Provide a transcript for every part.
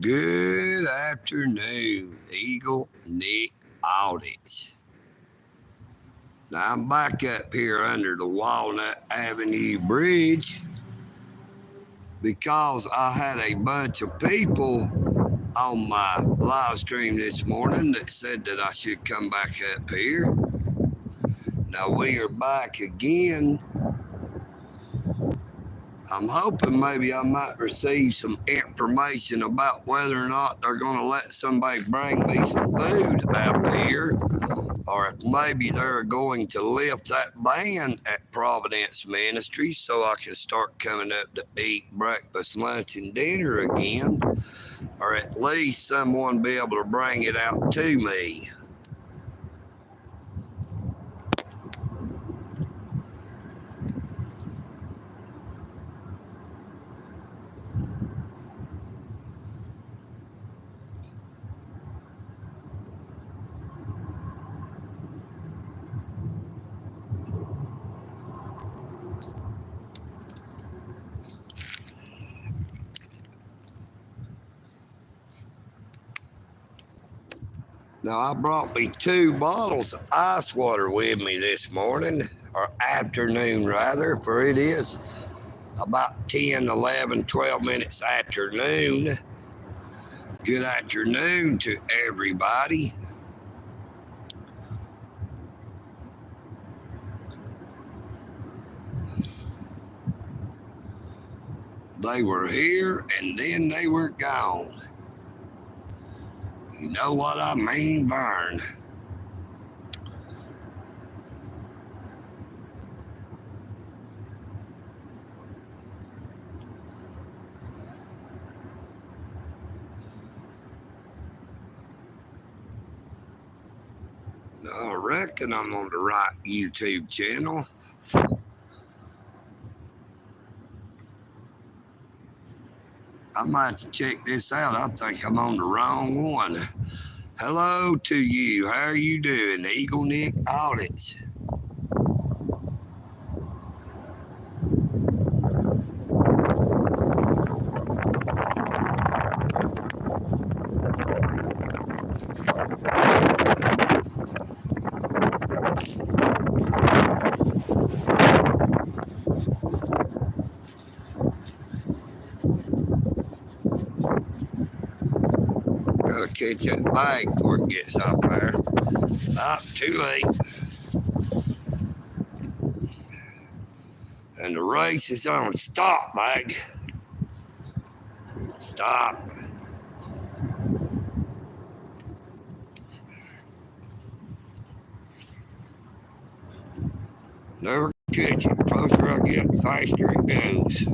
Good afternoon, EagleNick Audits. Now I'm back up here under the Walnut Avenue Bridge because I had a bunch of people on my live stream this morning that said that I should come back up here. Now we are back again. I'm hoping maybe I might receive some information about whether or not they're going to let somebody bring me some food out here, or if maybe they're going to lift that ban at Providence Ministries so I can start coming up to eat breakfast, lunch, and dinner again, or at least someone be able to bring it out to me. Now, I brought me 2 bottles of ice water with me this morning, or afternoon rather, for it is about 10, 11, 12 minutes afternoon. Good afternoon to everybody. They were here and then they were gone. You know what I mean, Vern? Now, I reckon I'm on the right YouTube channel. I might have to check this out. I think I'm on the wrong one. Hello to you. How are you doing? EagleNick Audits. Gotta catch that bag before it gets up there. Too late. And the race is on. Stop, bag. Stop. Never catch it. The closer I get, the faster it goes.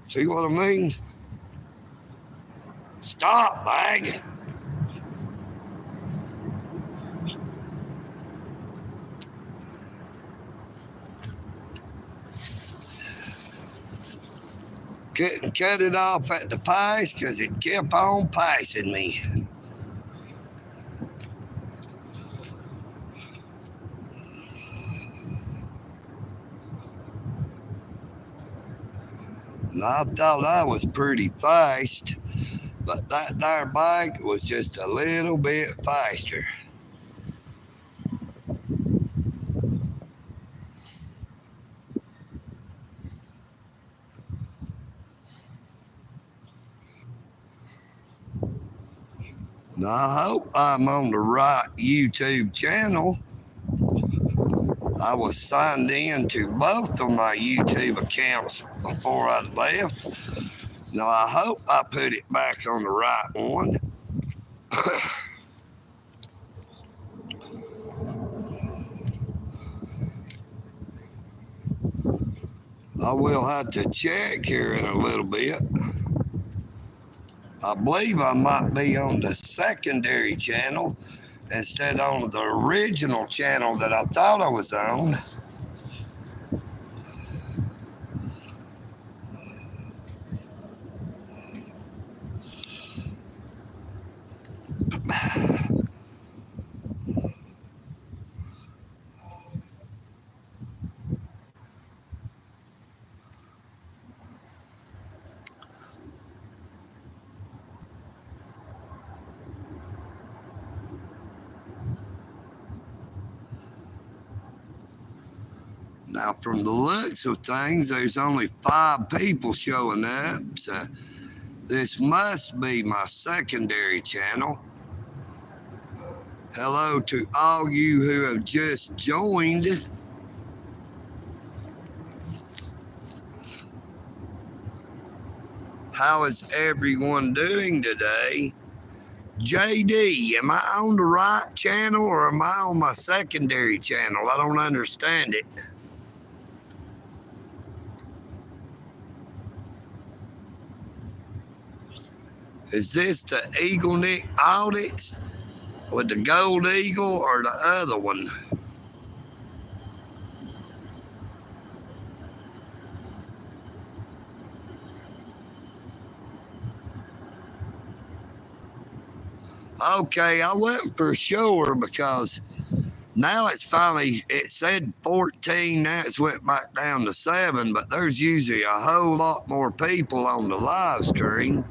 See what I mean? Stop, bag. Couldn't cut it off at the pass because it kept on passing me. And I thought I was pretty fast, but that there bike was just a little bit faster. Now, I hope I'm on the right YouTube channel. I was signed in to both of my YouTube accounts before I left. Now, I hope I put it back on the right one. I will have to check here in a little bit. I believe I might be on the secondary channel instead on the original channel that I thought I was on. Now, from the looks of things, there's only 5 people showing up, so this must be my secondary channel. Hello to all you who have just joined. How is everyone doing today? JD, am I on the right channel or am I on my secondary channel? I don't understand it. Is this the EagleNick audits with the gold eagle or the other one? Okay, I wasn't for sure because now it's finally, it said 14, now it's went back down to 7, but there's usually a whole lot more people on the live stream.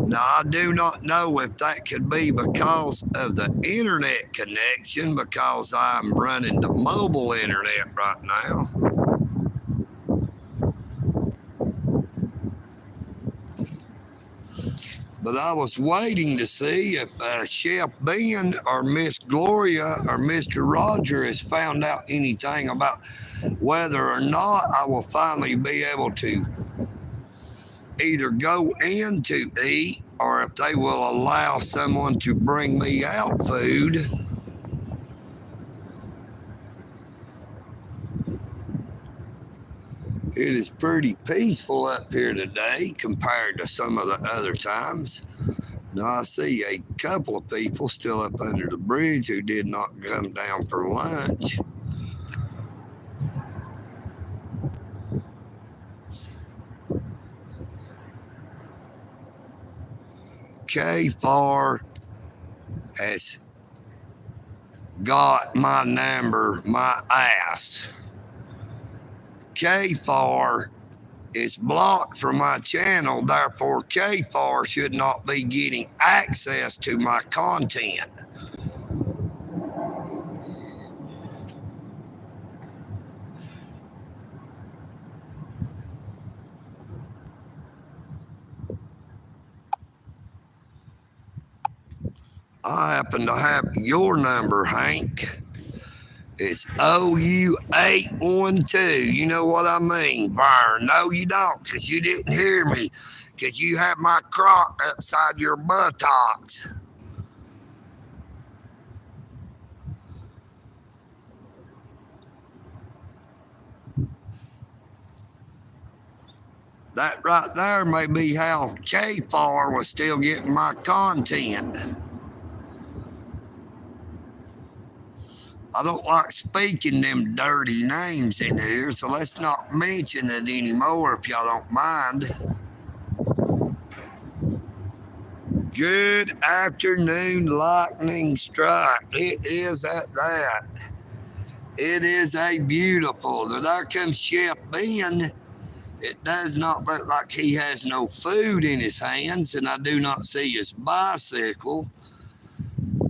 Now, I do not know if that could be because of the internet connection, because I'm running the mobile internet right now. But I was waiting to see if Chef Ben or Miss Gloria or Mr. Roger has found out anything about whether or not I will finally be able to either go in to eat or if they will allow someone to bring me out food. It is pretty peaceful up here today compared to some of the other times. Now I see a couple of people still up under the bridge who did not come down for lunch. K4 has got my number, my ass. K4 is blocked from my channel, therefore K4 should not be getting access to my content. I happen to have your number, Hank. It's OU812. You know what I mean, Byron? No, you don't, because you didn't hear me, because you have my crock upside your buttocks. That right there may be how K4 was still getting my content. I don't like speaking them dirty names in here, so let's not mention it anymore if y'all don't mind. Good afternoon, lightning strike. It is at that. It is a beautiful. There comes Chef Ben. It does not look like he has no food in his hands, and I do not see his bicycle.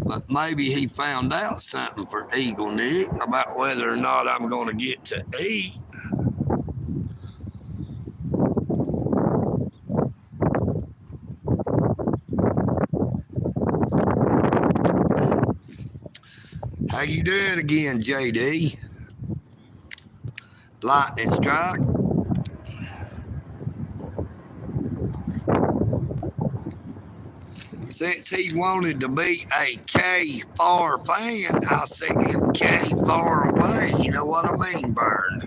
But maybe he found out something for EagleNick about whether or not I'm going to get to eat. How you doing again, JD? Lightning strike. Since he wanted to be a K4 fan, I sent him K4 away. You know what I mean, Burn?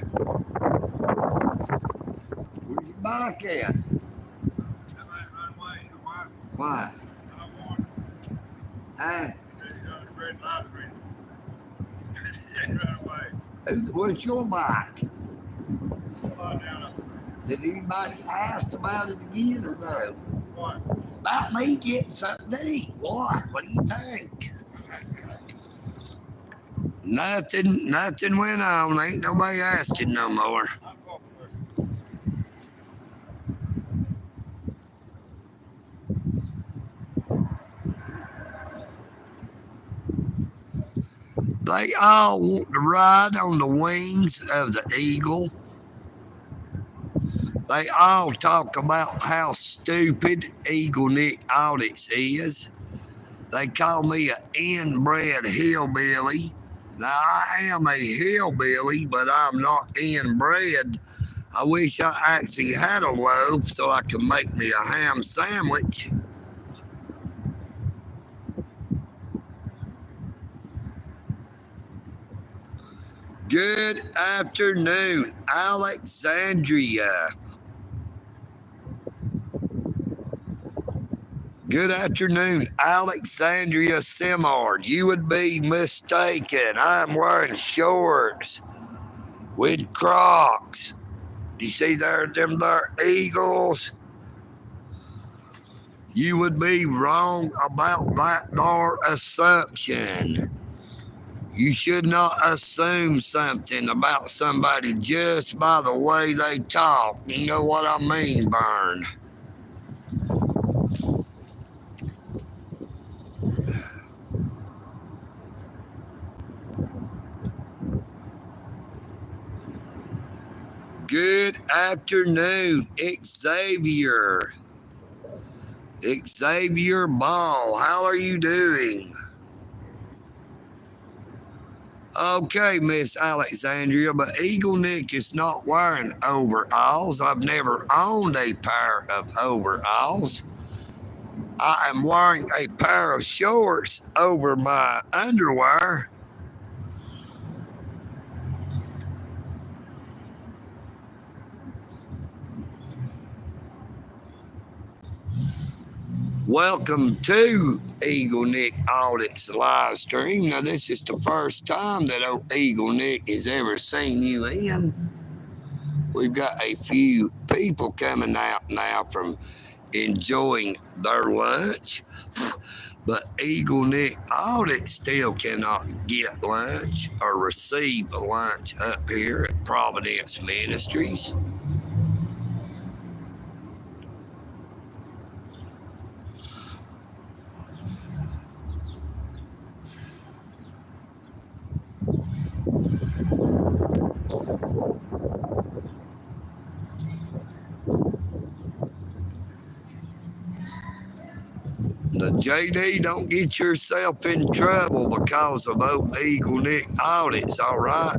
Where's your bike at? Why? Huh? Where's your bike? Did anybody ask about it again or no? What? About me getting something to eat. What? What do you think? Nothing went on. Ain't nobody asking no more. They They all want to ride on the wings of the eagle. They all talk about how stupid EagleNick Audits is. They call me an inbred hillbilly. Now, I am a hillbilly, but I'm not inbred. I wish I actually had a loaf so I could make me a ham sandwich. Good afternoon, Alexandria. Good afternoon, Alexandria Simard. You would be mistaken. I'm wearing shorts with Crocs. You see them there eagles? You would be wrong about that there assumption. You should not assume something about somebody just by the way they talk. You know what I mean, Burn? Good afternoon, Xavier. Xavier Ball, how are you doing? Okay, Miss Alexandria, but EagleNick is not wearing overalls. I've never owned a pair of overalls. I am wearing a pair of shorts over my underwear. Welcome to EagleNick Audits live stream. Now, this is the first time that EagleNick has ever seen you in. We've got a few people coming out now from enjoying their lunch, but EagleNick Audit still cannot get lunch or receive a lunch up here at Providence Ministries. Now, JD, don't get yourself in trouble because of EagleNick Audits, all right?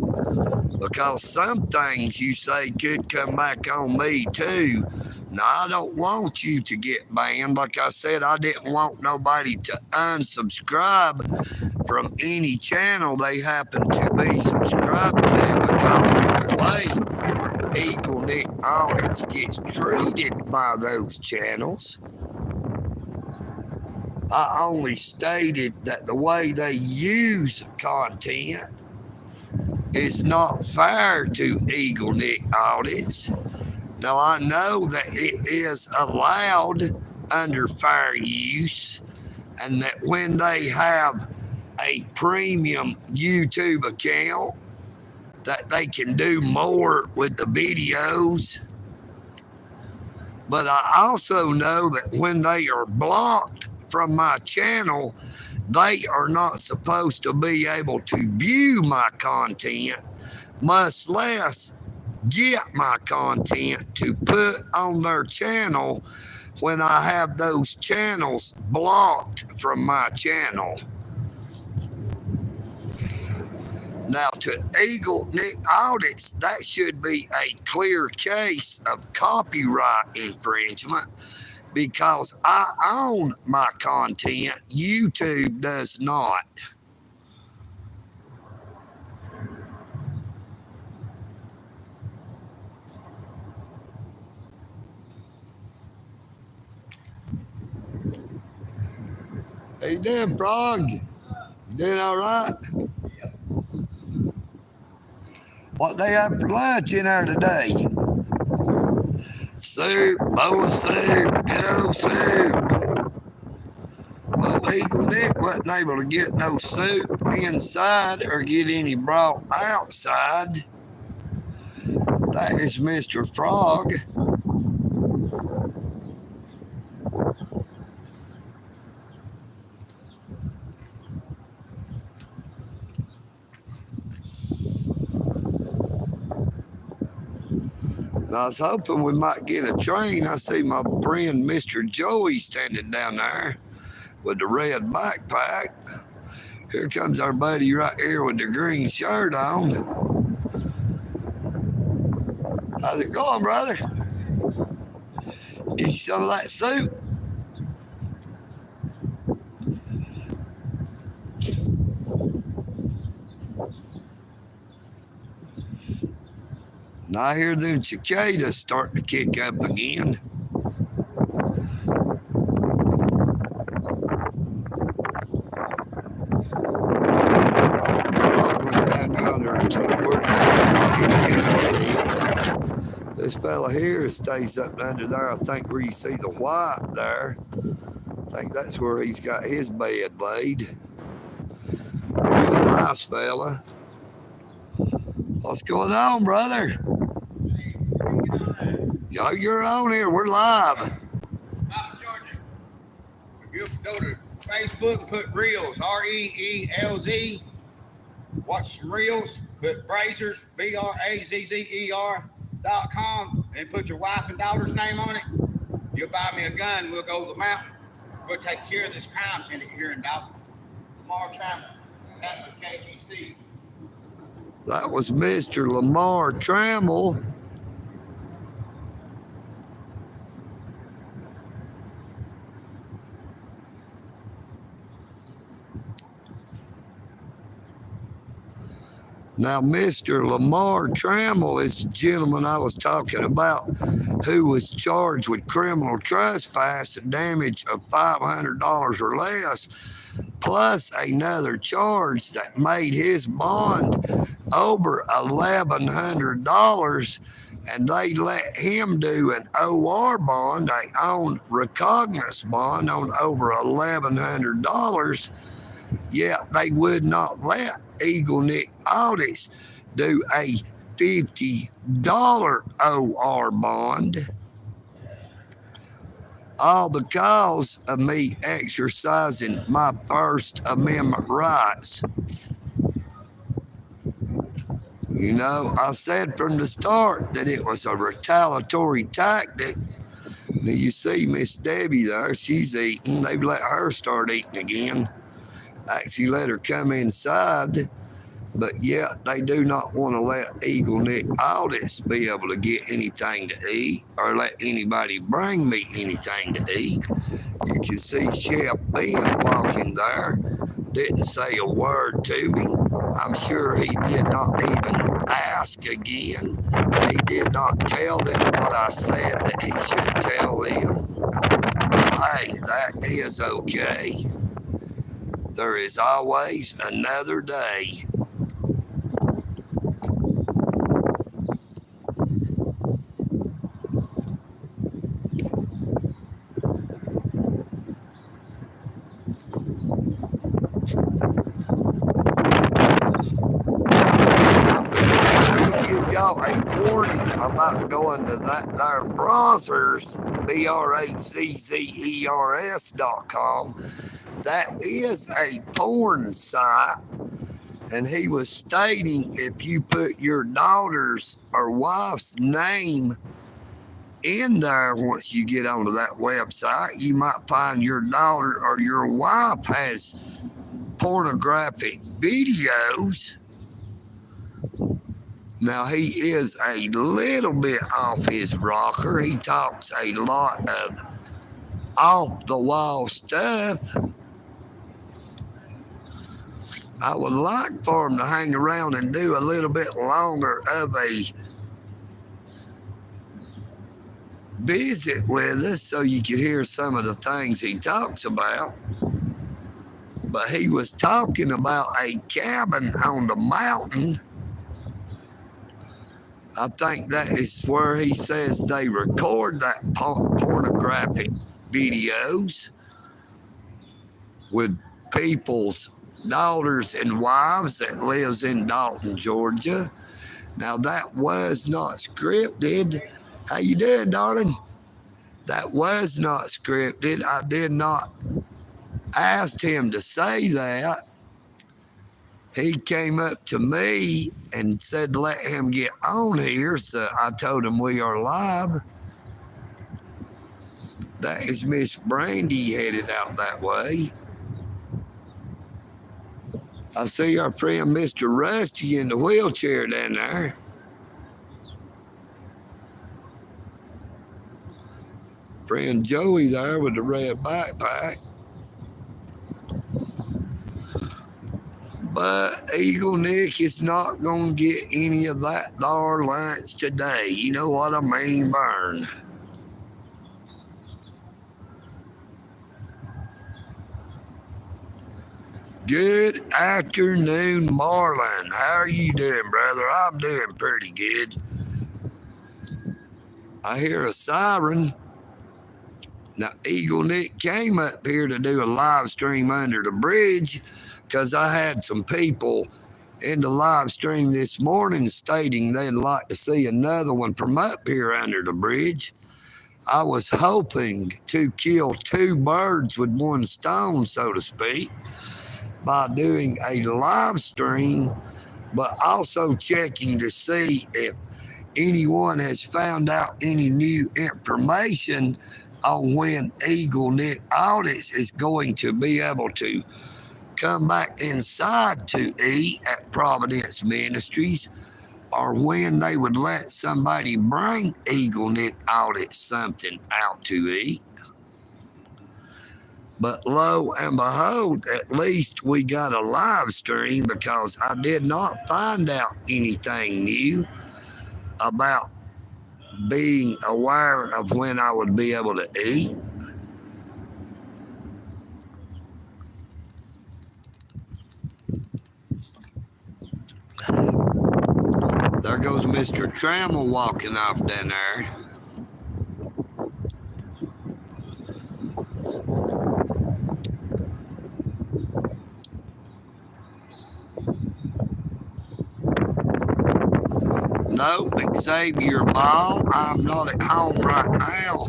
Because some things you say could come back on me too. Now, I don't want you to get banned. Like I said, I didn't want nobody to unsubscribe from any channel they happen to be subscribed to because of the way EagleNick Audits gets treated by those channels. I only stated that the way they use content is not fair to EagleNick Audits. Now, I know that it is allowed under fair use, and that when they have a premium YouTube account, that they can do more with the videos. But I also know that when they are blocked from my channel, they are not supposed to be able to view my content, much less get my content to put on their channel when I have those channels blocked from my channel. Now, to EagleNick Audits, that should be a clear case of copyright infringement, because I own my content. YouTube does not. How you doing, Frog? You doing all right? Yep. What they have for lunch in there today? Soup, bowl of soup, good old soup. Well, EagleNick wasn't able to get no soup inside or get any brought outside. That is Mr. Frog. I was hoping we might get a train. I see my friend Mr. Joey standing down there with the red backpack. Here comes our buddy right here with the green shirt on. How's it going, brother? Get you some of that soup? And I hear them cicadas starting to kick up again. This fella here stays up under there, I think, where you see the white there. I think that's where he's got his bed laid. Nice fella. What's going on, brother? Yo, you're on here. We're live. Georgia. If you go to Facebook and put Reels, REELZ, watch some Reels, put Brazers, BRAZZER.com, and put your wife and daughter's name on it. You'll buy me a gun. We'll go to the mountain. We'll take care of this crime syndicate here in Dalton. Lamar Trammell, that's the KGC. That was Mr. Lamar Trammell. Now, Mr. Lamar Trammell is the gentleman I was talking about who was charged with criminal trespass and damage of $500 or less, plus another charge that made his bond over $1,100, and they let him do an OR bond, an own recognizance bond on over $1,100. Yet they would not let EagleNick Audits do a $50 OR bond, all because of me exercising my First Amendment rights. You know, I said from the start that it was a retaliatory tactic. Now you see Miss Debbie there, she's eating. They've let her start eating again. Actually let her come inside, but yet they do not want to let EagleNick Audits be able to get anything to eat or let anybody bring me anything to eat. You can see Chef Ben walking there, didn't say a word to me. I'm sure he did not even ask again. He did not tell them what I said that he should tell them. Hey, that is okay. There is always another day. Give y'all a warning about going to that there Brazers, BRAZZERS.com. That is a porn site, and he was stating if you put your daughter's or wife's name in there once you get onto that website, you might find your daughter or your wife has pornographic videos. Now, he is a little bit off his rocker. He talks a lot of off-the-wall stuff. I would like for him to hang around and do a little bit longer of a visit with us so you could hear some of the things he talks about. But he was talking about a cabin on the mountain. I think that is where he says they record that pornographic videos with people's daughters and wives that lives in Dalton, Georgia. Now, that was not scripted. How you doing, darling? That was not scripted. I did not ask him to say that. he came up to me and said, let him get on here. So I told him we are live. That is Miss Brandy headed out that way. I see our friend Mr. Rusty in the wheelchair down there. Friend Joey there with the red backpack. But EagleNick is not going to get any of that dar lunch today. You know what I mean, Burn? Good afternoon, Marlon. How are you doing, brother? I'm doing pretty good. I hear a siren. Now, EagleNick came up here to do a live stream under the bridge because I had some people in the live stream this morning stating they'd like to see another one from up here under the bridge. I was hoping to kill two birds with one stone, so to speak, by doing a live stream, but also checking to see if anyone has found out any new information on when EagleNick Audits is going to be able to come back inside to eat at Providence Ministries, or when they would let somebody bring EagleNick Audits something out to eat. But lo and behold, at least we got a live stream because I did not find out anything new about being aware of when I would be able to eat. There goes Mr. Trammell walking off down there. Nope, Xavier Ball, I'm not at home right now.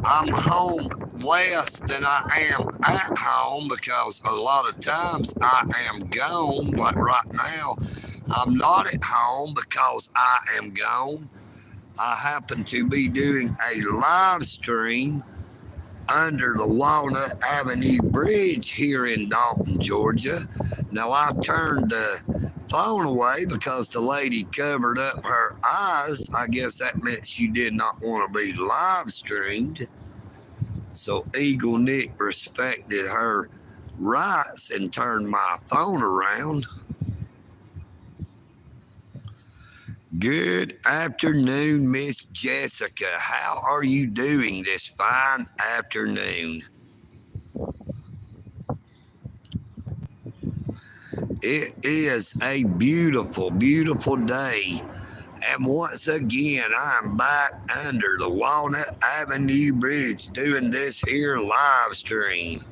I'm home less than I am at home because a lot of times I am gone. Like right now, I'm not at home because I am gone. I happen to be doing a live stream under the Walnut Avenue Bridge here in Dalton, Georgia. Now, I turned the phone away because the lady covered up her eyes. I guess that meant she did not want to be live streamed. So EagleNick respected her rights and turned my phone around. Good afternoon, Miss Jessica. How are you doing this fine afternoon? It is a beautiful, beautiful day. And once again, I'm back under the Walnut Avenue Bridge doing this here live stream.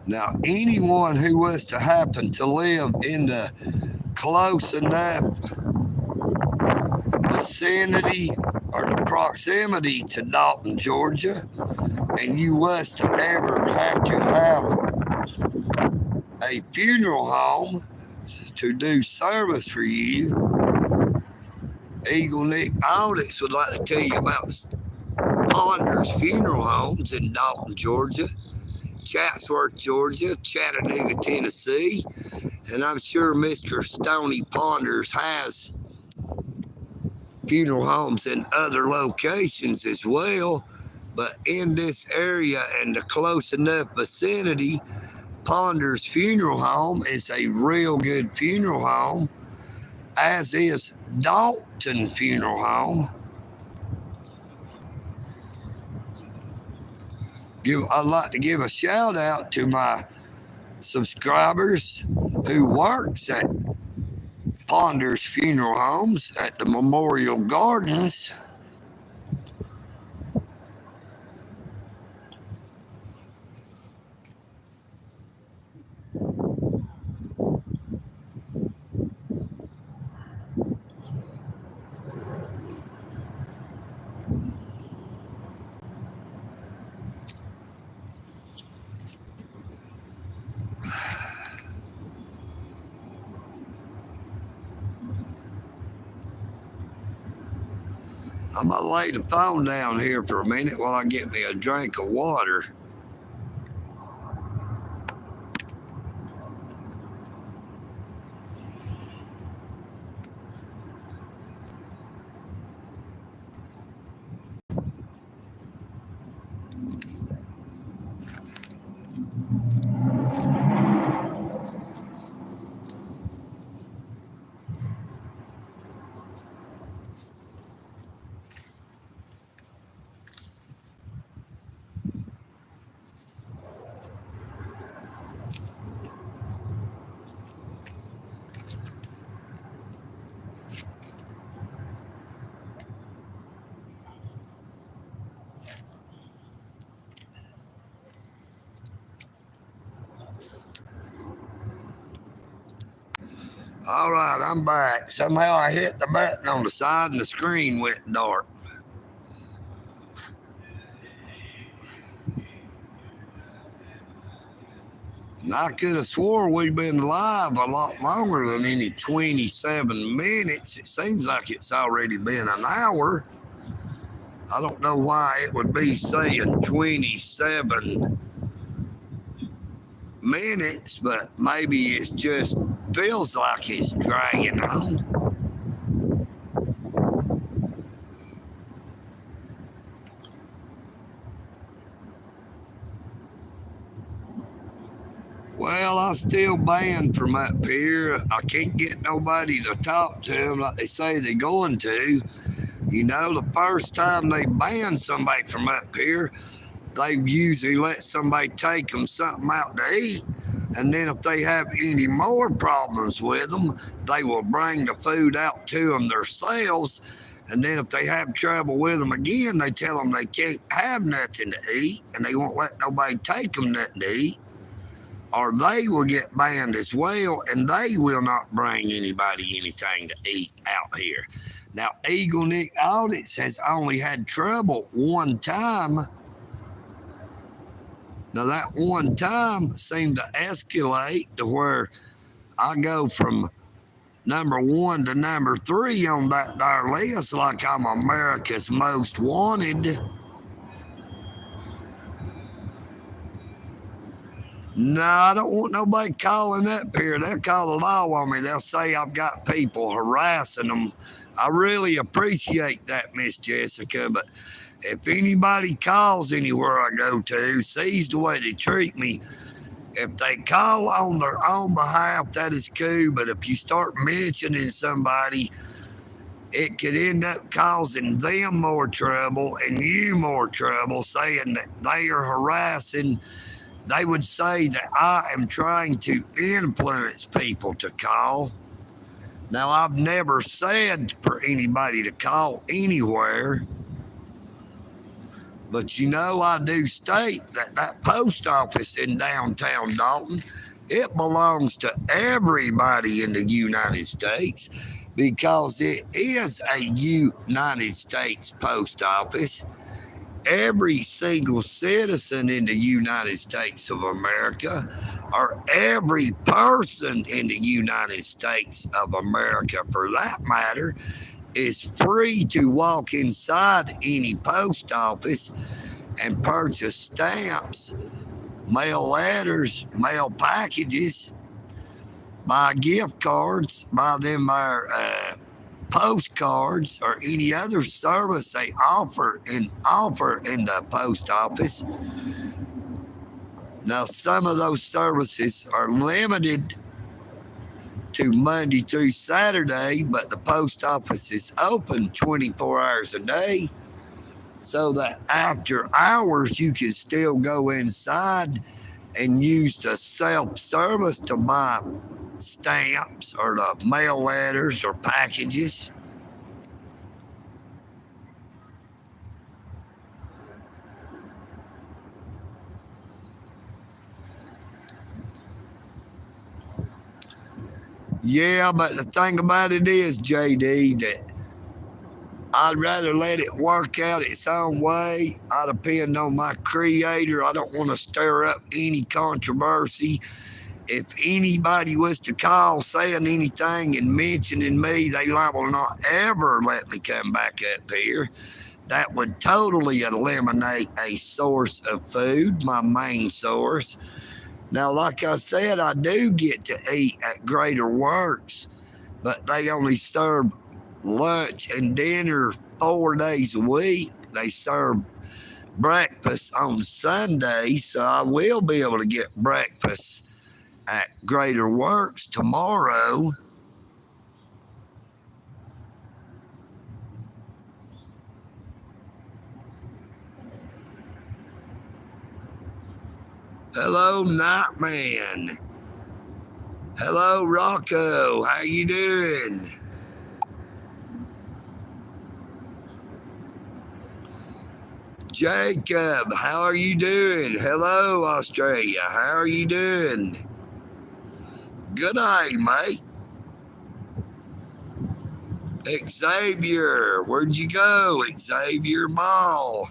Now, anyone who was to happen to live in the close enough vicinity or the proximity to Dalton, Georgia, and you was to ever have to have a funeral home to do service for you, EagleNick Audits would like to tell you about Ponders Funeral Homes in Dalton, Georgia, Chatsworth, Georgia, Chattanooga, Tennessee, and I'm sure Mr. Stoney Ponders has funeral homes in other locations as well, but in this area and the close enough vicinity, Ponders Funeral Home is a real good funeral home, as is Dalton Funeral Home. I'd like to give a shout out to my subscribers who works at Ponders Funeral Homes at the Memorial Gardens. I'm going to lay the phone down here for a minute while I get me a drink of water. All right, I'm back. Somehow I hit the button on the side and the screen went dark. And I could have swore we'd been live a lot longer than any 27 minutes. It seems like it's already been an hour. I don't know why it would be saying 27 minutes, but maybe it just feels like it's dragging on. Well, I'm still banned from up here. I can't get nobody to talk to them like they say they're going to. You know, the first time they ban somebody from up here, they usually let somebody take them something out to eat. And then if they have any more problems with them, they will bring the food out to them themselves. And then if they have trouble with them again, they tell them they can't have nothing to eat and they won't let nobody take them nothing to eat. Or they will get banned as well, and they will not bring anybody anything to eat out here. Now, EagleNick Audits has only had trouble one time. Now, that one time seemed to escalate to where I go from number 1 to number 3 on that there list like I'm America's Most Wanted. No, I don't want nobody calling up here. They'll call the law on me. They'll say I've got people harassing them. I really appreciate that, Miss Jessica, but if anybody calls anywhere I go to, sees the way they treat me, if they call on their own behalf, that is cool, but if you start mentioning somebody, it could end up causing them more trouble and you more trouble, saying that they are harassing. They would say that I am trying to influence people to call. Now, I've never said for anybody to call anywhere. But you know, I do state that that post office in downtown Dalton, it belongs to everybody in the United States because it is a United States post office. Every single citizen in the United States of America, or every person in the United States of America for that matter, is free to walk inside any post office and purchase stamps, mail letters, mail packages, buy gift cards, buy them postcards, or any other service they offer in the post office. Now, some of those services are limited to Monday through Saturday, but the post office is open 24 hours a day, so that after hours you can still go inside and use the self-service to buy stamps or the mail letters or packages. Yeah, but the thing about it is, JD, that I'd rather let it work out its own way. I depend on my creator. I don't want to stir up any controversy. if anybody was to call saying anything and mentioning me, they will not ever let me come back up here. That would totally eliminate a source of food, my main source. Now, like I said, I do get to eat at Greater Works, but they only serve lunch and dinner 4 days a week. They serve breakfast on Sunday, so I will be able to get breakfast at Greater Works tomorrow. Hello, Nightman. Hello, Rocco. How you doing? Jacob, how are you doing? Hello, Australia. How are you doing? Good day, mate. Xavier, where'd you go? Xavier Mall.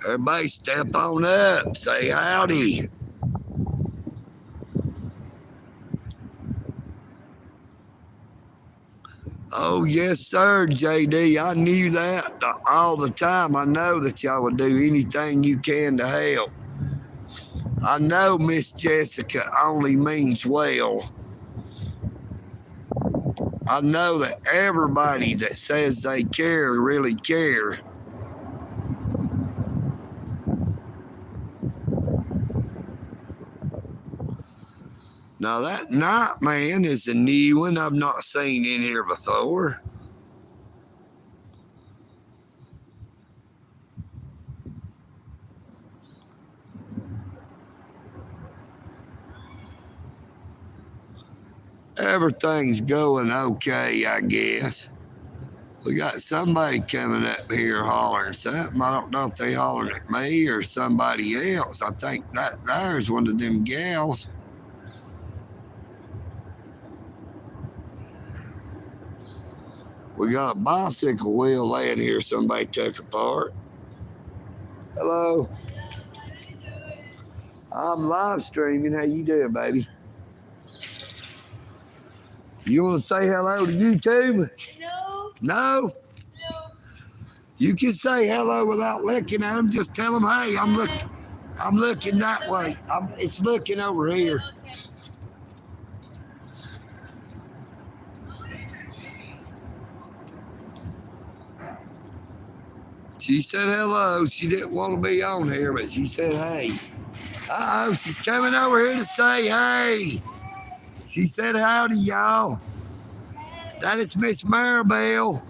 Everybody step on up. Say howdy. Oh, yes, sir, JD. I knew that all the time. I know that y'all would do anything you can to help. I know Miss Jessica only means well. I know that everybody that says they care really care. Now, that Nightman is a new one I've not seen in here before. Everything's going okay, I guess. We got somebody coming up here hollering something. I don't know if they hollering at me or somebody else. I think that there's one of them gals. We got a bicycle wheel laying here somebody took apart. Hello. I'm live streaming. How you doing, baby? You want to say hello to YouTube? No. No? No. You can say hello without looking at them. Just tell them, hey, I'm looking that way. It's looking over here. Okay. She said hello. She didn't want to be on here, but she said, hey. Uh-oh, she's coming over here to say, hey. She said, howdy, y'all. That is Miss Maribel.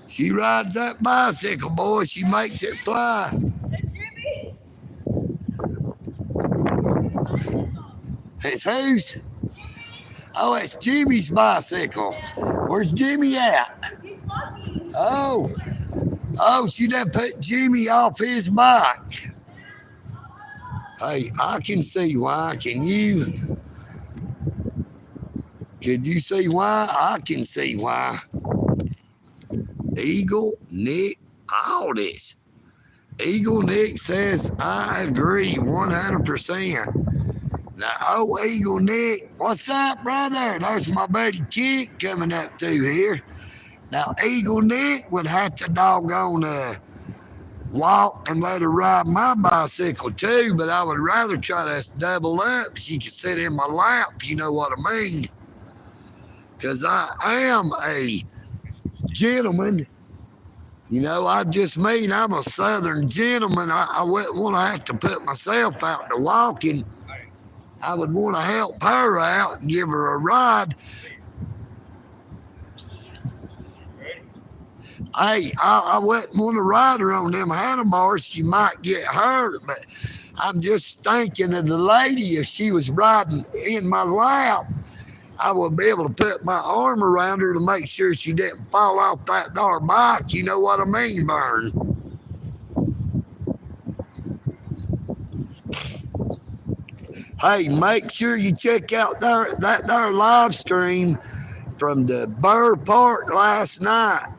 She rides that bicycle, boy. She makes it fly. That's Jimmy. It's whose? Oh, it's Jimmy's bicycle. Where's Jimmy at? He's walking. Oh, she done put Jimmy off his bike. Hey, I can see why. Can you? Could you see why? I can see why. EagleNick, all this. EagleNick says, I agree 100%. Now, oh, EagleNick, what's up, brother? There's my buddy Kick coming up through here. Now, EagleNick would have to doggone walk and let her ride my bicycle too, but I would rather try to double up. She could sit in my lap, you know what I mean? Because I am a gentleman. You know, I just mean I'm a southern gentleman. I wouldn't want to have to put myself out to walking. I would want to help her out and give her a ride. Hey, I wouldn't want to ride her on them handlebars. She might get hurt, but I'm just thinking of the lady. If she was riding in my lap, I would be able to put my arm around her to make sure she didn't fall off that darn bike. You know what I mean, Vern? Hey, make sure you check out that live stream from the Burr Park last night.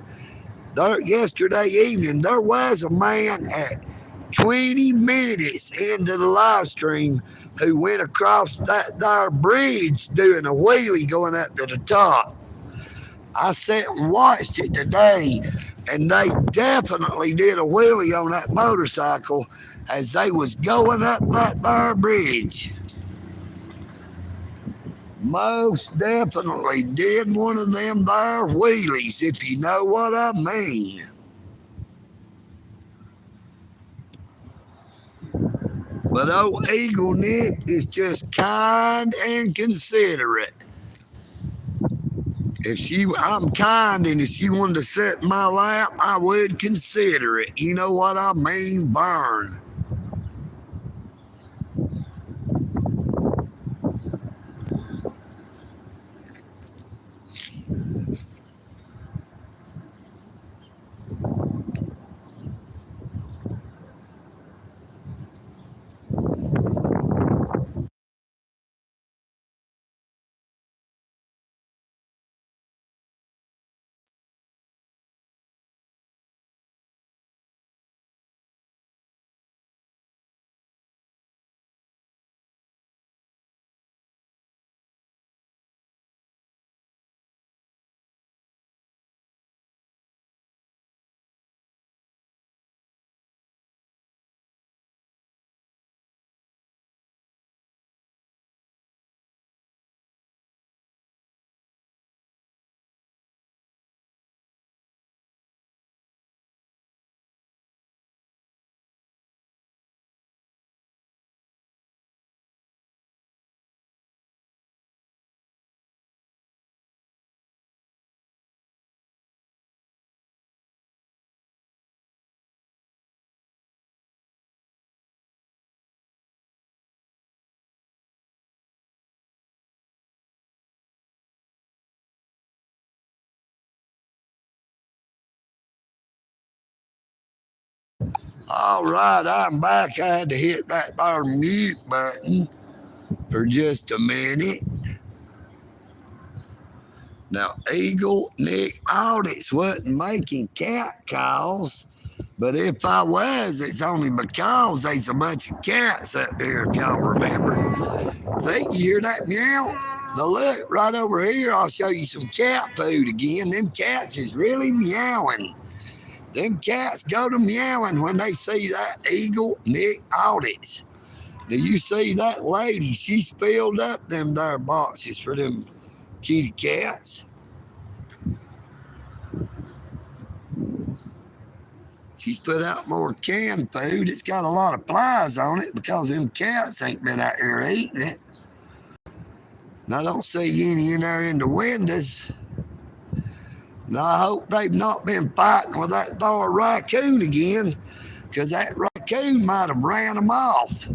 Yesterday evening, there was a man at 20 minutes into the live stream who went across that there bridge doing a wheelie going up to the top. I sat and watched it today, and they definitely did a wheelie on that motorcycle as they was going up that there bridge. Most definitely did one of them there wheelies, if you know what I mean. But old EagleNick is just kind and considerate. I'm kind, and if she wanted to sit in my lap, I would consider it. You know what I mean? Burn. All right, I'm back. I had to hit that there mute button for just a minute. Now, EagleNick Audits wasn't making cat calls, but if I was, it's only because there's a bunch of cats up here, if y'all remember. See, you hear that meow? Now look, right over here, I'll show you some cat food again. Them cats is really meowing. Them cats go to meowing when they see that EagleNick Audits. Do you see that lady? She's filled up them there boxes for them kitty cats. She's put out more canned food. It's got a lot of flies on it because them cats ain't been out here eating it. And I don't see any in there in the windows. And I hope they've not been fighting with that darn raccoon again, because that raccoon might have ran them off.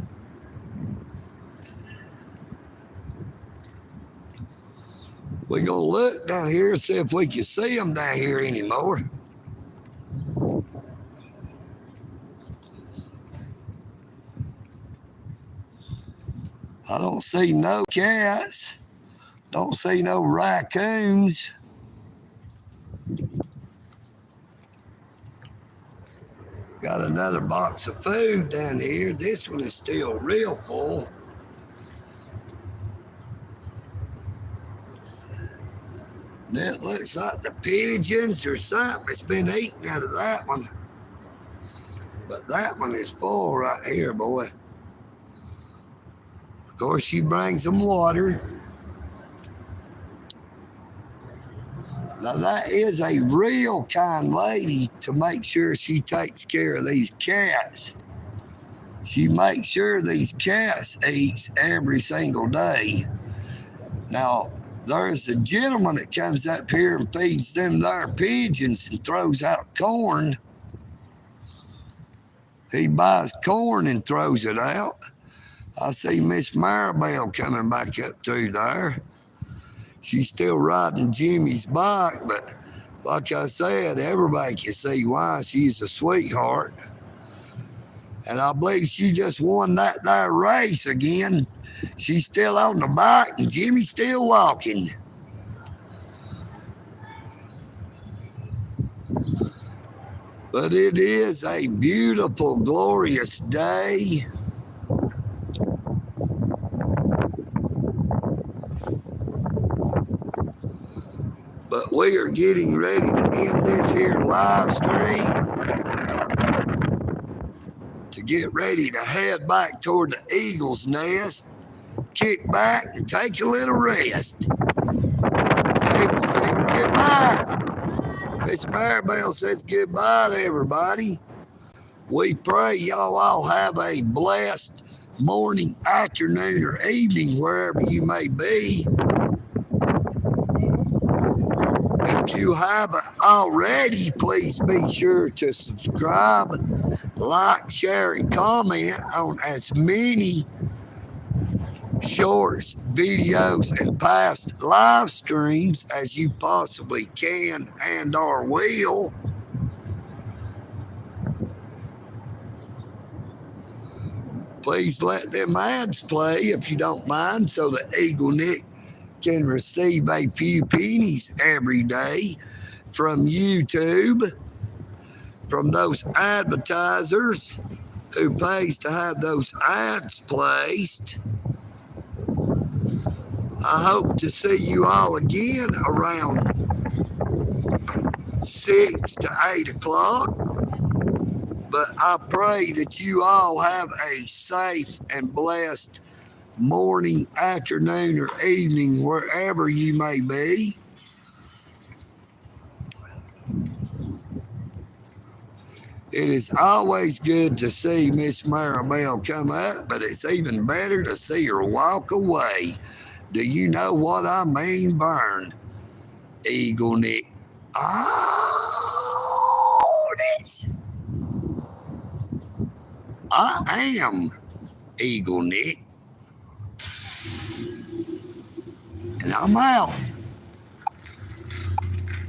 We're going to look down here and see if we can see them down here anymore. I don't see no cats. Don't see no raccoons. Got another box of food down here. This one is still real full. And it looks like the pigeons or something has been eaten out of that one. But that one is full right here, boy. Of course, she brings them water. Now, that is a real kind lady to make sure she takes care of these cats. She makes sure these cats eat every single day. Now, there's a gentleman that comes up here and feeds them there pigeons and throws out corn. He buys corn and throws it out. I see Miss Maribel coming back up through there. She's still riding Jimmy's bike, but like I said, everybody can see why she's a sweetheart. And I believe she just won that there race again. She's still on the bike and Jimmy's still walking. But it is a beautiful, glorious day. But we are getting ready to end this here live stream to get ready to head back toward the Eagle's Nest, kick back and take a little rest. Say goodbye. Miss Maribel says goodbye to everybody. We pray y'all all have a blessed morning, afternoon, or evening wherever you may be. If you haven't already, please be sure to subscribe, like, share, and comment on as many shorts, videos, and past live streams as you possibly can and or will. Please let them ads play if you don't mind, so that EagleNick can receive a few pennies every day from YouTube, from those advertisers who pays to have those ads placed. I hope to see you all again around 6 to 8 o'clock. But I pray that you all have a safe and blessed morning, afternoon, or evening, wherever you may be. It is always good to see Miss Maribel come up, but it's even better to see her walk away. Do you know what I mean, Burn? EagleNick. Oh, this. I am EagleNick. And I'm out.